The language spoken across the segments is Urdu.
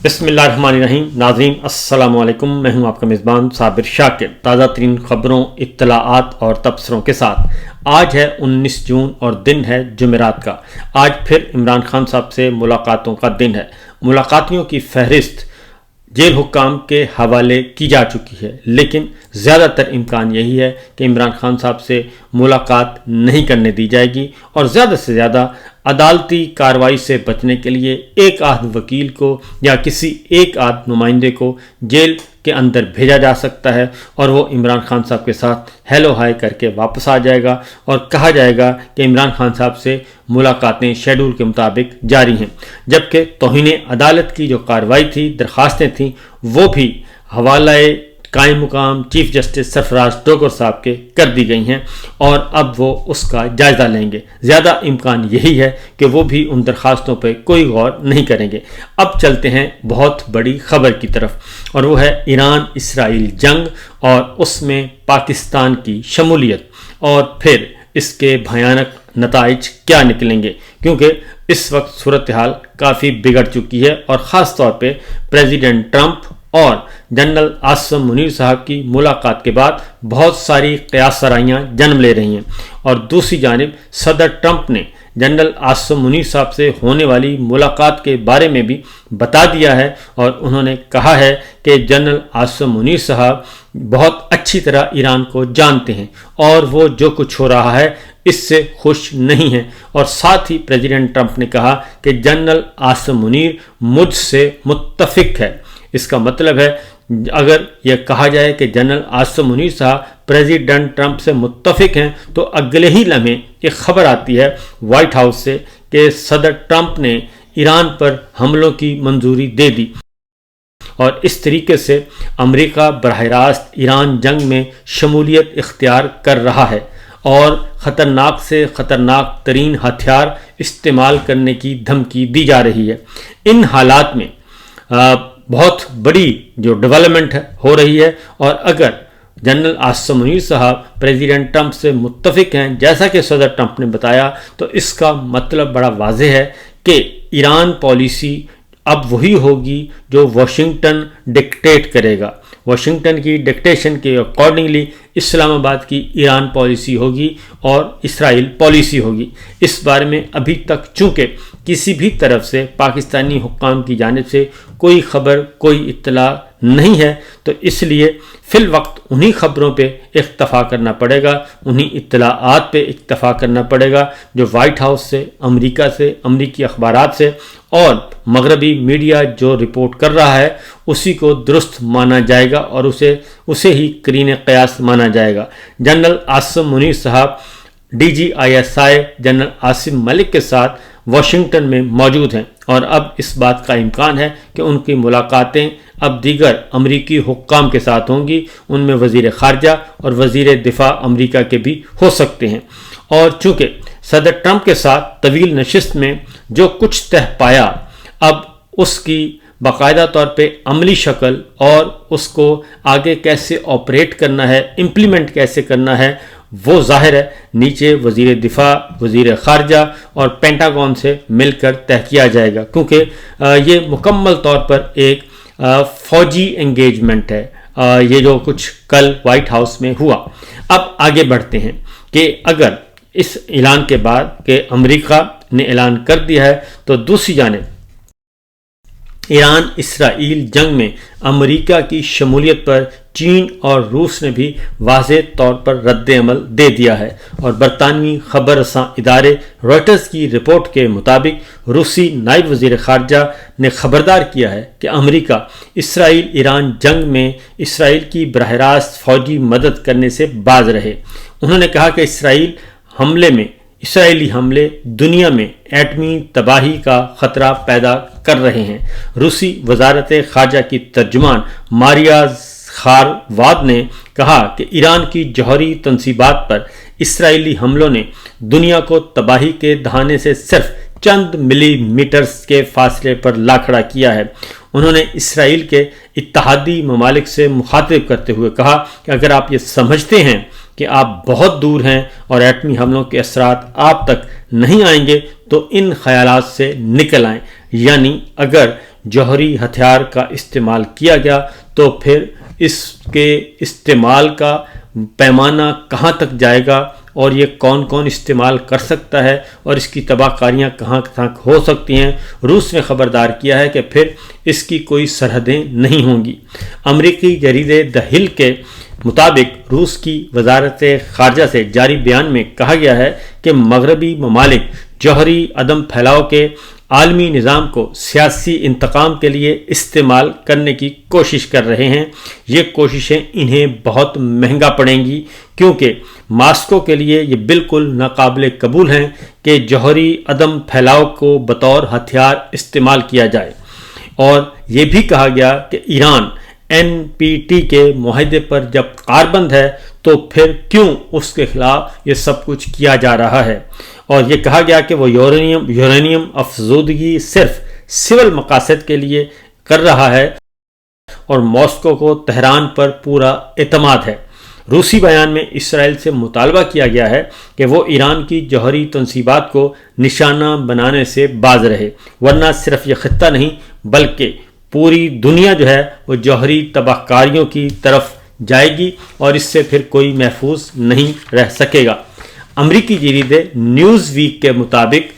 بسم اللہ الرحمن الرحیم. ناظرین السلام علیکم. میں ہوں آپ کا میزبان صابر شاکر. تازہ ترین خبروں، اطلاعات اور تبصروں کے ساتھ آج ہے 19 جون اور دن ہے جمعرات کا. آج پھر عمران خان صاحب سے ملاقاتوں کا دن ہے. ملاقاتیوں کی فہرست جیل حکام کے حوالے کی جا چکی ہے، لیکن زیادہ تر امکان یہی ہے کہ عمران خان صاحب سے ملاقات نہیں کرنے دی جائے گی اور زیادہ سے زیادہ عدالتی کارروائی سے بچنے کے لیے ایک آدھ وکیل کو یا کسی ایک آدھ نمائندے کو جیل کے اندر بھیجا جا سکتا ہے اور وہ عمران خان صاحب کے ساتھ ہیلو ہائی کر کے واپس آ جائے گا اور کہا جائے گا کہ عمران خان صاحب سے ملاقاتیں شیڈول کے مطابق جاری ہیں، جبکہ توہین عدالت کی جو کارروائی تھی، درخواستیں تھیں، وہ بھی حوالہ قائم مقام چیف جسٹس سرفراز ٹوکر صاحب کے کر دی گئی ہیں اور اب وہ اس کا جائزہ لیں گے. زیادہ امکان یہی ہے کہ وہ بھی ان درخواستوں پہ کوئی غور نہیں کریں گے. اب چلتے ہیں بہت بڑی خبر کی طرف، اور وہ ہے ایران اسرائیل جنگ اور اس میں پاکستان کی شمولیت، اور پھر اس کے بھیانک نتائج کیا نکلیں گے، کیونکہ اس وقت صورتحال کافی بگڑ چکی ہے اور خاص طور پہ پریزیڈنٹ ٹرمپ اور جنرل عاصم منیر صاحب کی ملاقات کے بعد بہت ساری قیاس سرائیاں جنم لے رہی ہیں. اور دوسری جانب صدر ٹرمپ نے جنرل عاصم منیر صاحب سے ہونے والی ملاقات کے بارے میں بھی بتا دیا ہے، اور انہوں نے کہا ہے کہ جنرل عاصم منیر صاحب بہت اچھی طرح ایران کو جانتے ہیں اور وہ جو کچھ ہو رہا ہے اس سے خوش نہیں ہیں. اور ساتھ ہی پریزیڈنٹ ٹرمپ نے کہا کہ جنرل عاصم منیر مجھ سے متفق ہے. اس کا مطلب ہے اگر یہ کہا جائے کہ جنرل عاصم منیر صاحب پریزیڈنٹ ٹرمپ سے متفق ہیں تو اگلے ہی لمحے ایک خبر آتی ہے وائٹ ہاؤس سے کہ صدر ٹرمپ نے ایران پر حملوں کی منظوری دے دی، اور اس طریقے سے امریکہ براہ راست ایران جنگ میں شمولیت اختیار کر رہا ہے اور خطرناک سے خطرناک ترین ہتھیار استعمال کرنے کی دھمکی دی جا رہی ہے. ان حالات میں بہت بڑی جو ڈیولپمنٹ ہو رہی ہے، اور اگر جنرل عاصم منیر صاحب پریزیڈنٹ ٹرمپ سے متفق ہیں جیسا کہ صدر ٹرمپ نے بتایا، تو اس کا مطلب بڑا واضح ہے کہ ایران پالیسی اب وہی ہوگی جو واشنگٹن ڈکٹیٹ کرے گا. واشنگٹن کی ڈکٹیشن کے اکارڈنگلی اسلام آباد کی ایران پالیسی ہوگی اور اسرائیل پالیسی ہوگی. اس بارے میں ابھی تک چونکہ کسی بھی طرف سے پاکستانی حکام کی جانب سے کوئی خبر، کوئی اطلاع نہیں ہے، تو اس لیے فی الوقت انہی خبروں پہ اکتفا کرنا پڑے گا، انہی اطلاعات پہ اکتفا کرنا پڑے گا جو وائٹ ہاؤس سے، امریکہ سے، امریکی اخبارات سے اور مغربی میڈیا جو رپورٹ کر رہا ہے اسی کو درست مانا جائے گا اور اسے ہی قرین قیاس مانا جائے گا. جنرل عاصم منیر صاحب DGISI جنرل عاصم ملک کے ساتھ واشنگٹن میں موجود ہیں، اور اب اس بات کا امکان ہے کہ ان کی ملاقاتیں اب دیگر امریکی حکام کے ساتھ ہوں گی. ان میں وزیر خارجہ اور وزیر دفاع امریکہ کے بھی ہو سکتے ہیں. اور چونکہ صدر ٹرمپ کے ساتھ طویل نشست میں جو کچھ طے پایا، اب اس کی باقاعدہ طور پہ عملی شکل اور اس کو آگے کیسے آپریٹ کرنا ہے، امپلیمنٹ کیسے کرنا ہے، وہ ظاہر ہے نیچے وزیر دفاع، وزیر خارجہ اور پینٹاگون سے مل کر طے کیا جائے گا، کیونکہ یہ مکمل طور پر ایک فوجی انگیجمنٹ ہے یہ جو کچھ کل وائٹ ہاؤس میں ہوا. اب آگے بڑھتے ہیں کہ اگر اس اعلان کے بعد کہ امریکہ نے اعلان کر دیا ہے، تو دوسری جانب ایران اسرائیل جنگ میں امریکہ کی شمولیت پر چین اور روس نے بھی واضح طور پر رد عمل دے دیا ہے. اور برطانوی خبر رساں ادارے رائٹرز کی رپورٹ کے مطابق روسی نائب وزیر خارجہ نے خبردار کیا ہے کہ امریکہ اسرائیل ایران جنگ میں اسرائیل کی براہ راست فوجی مدد کرنے سے باز رہے. انہوں نے کہا کہ اسرائیلی حملے دنیا میں ایٹمی تباہی کا خطرہ پیدا کر رہے ہیں. روسی وزارت خارجہ کی ترجمان ماریا خارواد نے کہا کہ ایران کی جوہری تنصیبات پر اسرائیلی حملوں نے دنیا کو تباہی کے دہانے سے صرف چند ملی میٹرز کے فاصلے پر لا کھڑا کیا ہے. انہوں نے اسرائیل کے اتحادی ممالک سے مخاطب کرتے ہوئے کہا کہ اگر آپ یہ سمجھتے ہیں کہ آپ بہت دور ہیں اور ایٹمی حملوں کے اثرات آپ تک نہیں آئیں گے تو ان خیالات سے نکل آئیں. یعنی اگر جوہری ہتھیار کا استعمال کیا گیا تو پھر اس کے استعمال کا پیمانہ کہاں تک جائے گا اور یہ کون کون استعمال کر سکتا ہے اور اس کی تباہ کاریاں کہاں تک ہو سکتی ہیں، روس نے خبردار کیا ہے کہ پھر اس کی کوئی سرحدیں نہیں ہوں گی۔ امریکی جریدے دی ہل کے مطابق روس کی وزارت خارجہ سے جاری بیان میں کہا گیا ہے کہ مغربی ممالک جوہری عدم پھیلاؤ کے عالمی نظام کو سیاسی انتقام کے لیے استعمال کرنے کی کوشش کر رہے ہیں۔ یہ کوششیں انہیں بہت مہنگا پڑیں گی کیونکہ ماسکو کے لیے یہ بالکل ناقابل قبول ہیں کہ جوہری عدم پھیلاؤ کو بطور ہتھیار استعمال کیا جائے۔ اور یہ بھی کہا گیا کہ ایران NPT کے معاہدے پر جب کاربند ہے تو پھر کیوں اس کے خلاف یہ سب کچھ کیا جا رہا ہے، اور یہ کہا گیا کہ وہ یورینیم افزودگی صرف سول مقاصد کے لیے کر رہا ہے اور ماسکو کو تہران پر پورا اعتماد ہے۔ روسی بیان میں اسرائیل سے مطالبہ کیا گیا ہے کہ وہ ایران کی جوہری تنصیبات کو نشانہ بنانے سے باز رہے، ورنہ صرف یہ خطہ نہیں بلکہ پوری دنیا جو ہے وہ جوہری تباہ کاریوں کی طرف جائے گی اور اس سے پھر کوئی محفوظ نہیں رہ سکے گا۔ امریکی جریدے نیوز ویک کے مطابق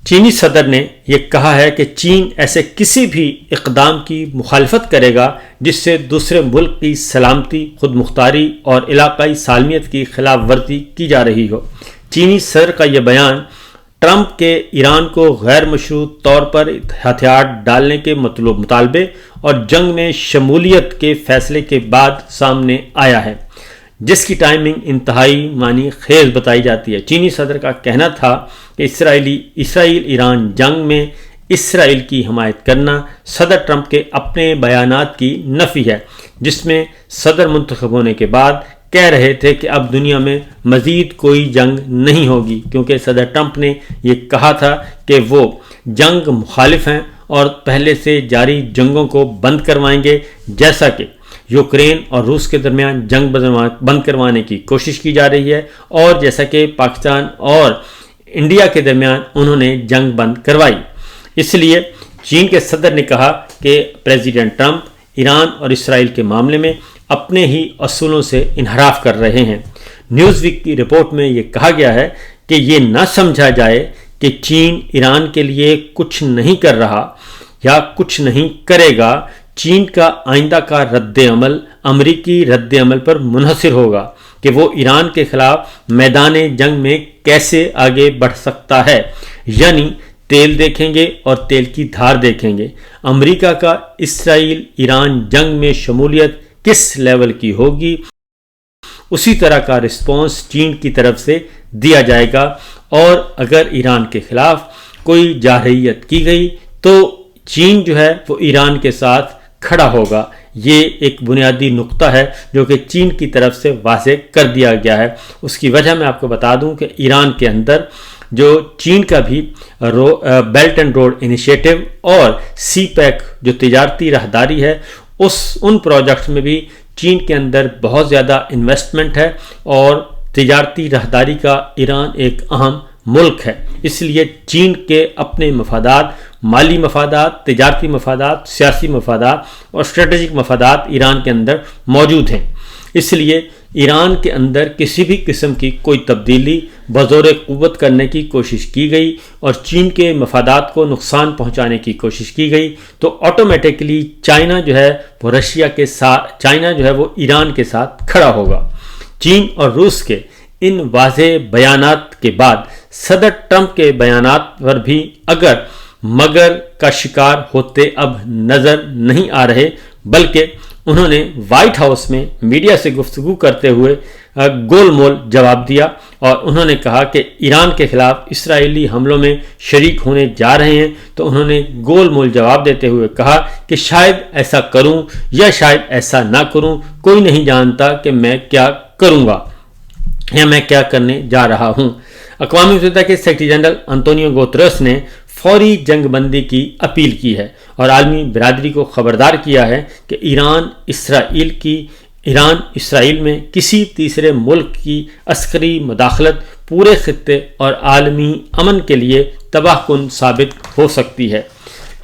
چینی صدر نے یہ کہا ہے کہ چین ایسے کسی بھی اقدام کی مخالفت کرے گا جس سے دوسرے ملک کی سلامتی، خود مختاری اور علاقائی سالمیت کی خلاف ورزی کی جا رہی ہو۔ چینی صدر کا یہ بیان ٹرمپ کے ایران کو غیر مشروط طور پر ہتھیار ڈالنے کے مطالبے اور جنگ میں شمولیت کے فیصلے کے بعد سامنے آیا ہے، جس کی ٹائمنگ انتہائی معنی خیز بتائی جاتی ہے۔ چینی صدر کا کہنا تھا کہ اسرائیل ایران جنگ میں اسرائیل کی حمایت کرنا صدر ٹرمپ کے اپنے بیانات کی نفی ہے، جس میں صدر منتخب ہونے کے بعد کہہ رہے تھے کہ اب دنیا میں مزید کوئی جنگ نہیں ہوگی، کیونکہ صدر ٹرمپ نے یہ کہا تھا کہ وہ جنگ مخالف ہیں اور پہلے سے جاری جنگوں کو بند کروائیں گے، جیسا کہ یوکرین اور روس کے درمیان جنگ بند کروانے کی کوشش کی جا رہی ہے اور جیسا کہ پاکستان اور انڈیا کے درمیان انہوں نے جنگ بند کروائی۔ اس لیے چین کے صدر نے کہا کہ پریزیڈنٹ ٹرمپ ایران اور اسرائیل کے معاملے میں اپنے ہی اصولوں سے انحراف کر رہے ہیں۔ نیوز ویک کی رپورٹ میں یہ کہا گیا ہے کہ یہ نہ سمجھا جائے کہ چین ایران کے لیے کچھ نہیں کر رہا یا کچھ نہیں کرے گا۔ چین کا آئندہ کا رد عمل امریکی رد عمل پر منحصر ہوگا کہ وہ ایران کے خلاف میدان جنگ میں کیسے آگے بڑھ سکتا ہے، یعنی تیل دیکھیں گے اور تیل کی دھار دیکھیں گے۔ امریکہ کا اسرائیل ایران جنگ میں شمولیت کس لیول کی ہوگی، اسی طرح کا رسپانس چین کی طرف سے دیا جائے گا، اور اگر ایران کے خلاف کوئی جارحیت کی گئی تو چین جو ہے وہ ایران کے ساتھ کھڑا ہوگا۔ یہ ایک بنیادی نقطہ ہے جو کہ چین کی طرف سے واضح کر دیا گیا ہے۔ اس کی وجہ میں آپ کو بتا دوں کہ ایران کے اندر جو چین کا بھی بیلٹ اینڈ روڈ انیشیٹو اور سی پیک جو تجارتی راہداری ہے، ان پروجیکٹس میں بھی چین کے اندر بہت زیادہ انویسٹمنٹ ہے اور تجارتی راہداری کا ایران ایک اہم ملک ہے۔ اس لیے چین کے اپنے مفادات، مالی مفادات، تجارتی مفادات، سیاسی مفادات اور اسٹریٹجک مفادات ایران کے اندر موجود ہیں۔ اس لیے ایران کے اندر کسی بھی قسم کی کوئی تبدیلی بزور قوت کرنے کی کوشش کی گئی اور چین کے مفادات کو نقصان پہنچانے کی کوشش کی گئی تو آٹومیٹکلی چائنا جو ہے وہ ایران کے ساتھ کھڑا ہوگا۔ چین اور روس کے ان واضح بیانات کے بعد صدر ٹرمپ کے بیانات پر بھی اگر مگر کا شکار ہوتے اب نظر نہیں آ رہے، بلکہ انہوں نے وائٹ ہاؤس میں میڈیا سے گفتگو کرتے ہوئے گول مول جواب دیا اور انہوں نے کہا کہ ایران کے خلاف اسرائیلی حملوں میں شریک ہونے جا رہے ہیں، تو انہوں نے گول مول جواب دیتے ہوئے کہا کہ شاید ایسا کروں یا شاید ایسا نہ کروں، کوئی نہیں جانتا کہ میں کیا کروں گا یا میں کیا کرنے جا رہا ہوں۔ اقوام متحدہ کے سیکرٹری جنرل انطونیو گوتریس نے فوری جنگ بندی کی اپیل کی ہے اور عالمی برادری کو خبردار کیا ہے کہ ایران اسرائیل میں کسی تیسرے ملک کی عسکری مداخلت پورے خطے اور عالمی امن کے لیے تباہ کن ثابت ہو سکتی ہے۔